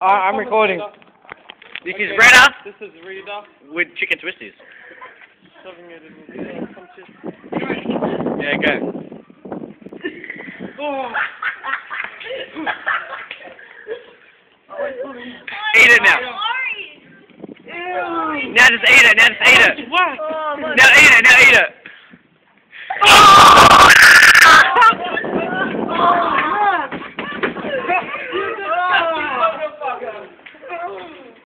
I'm recording. This is Retta This is Rita. with chicken twisties. Shoving it in some shit. Yeah, go. Oh. Eat it now. Now just eat it. Now just eat it. What? Now eat it. Now eat it.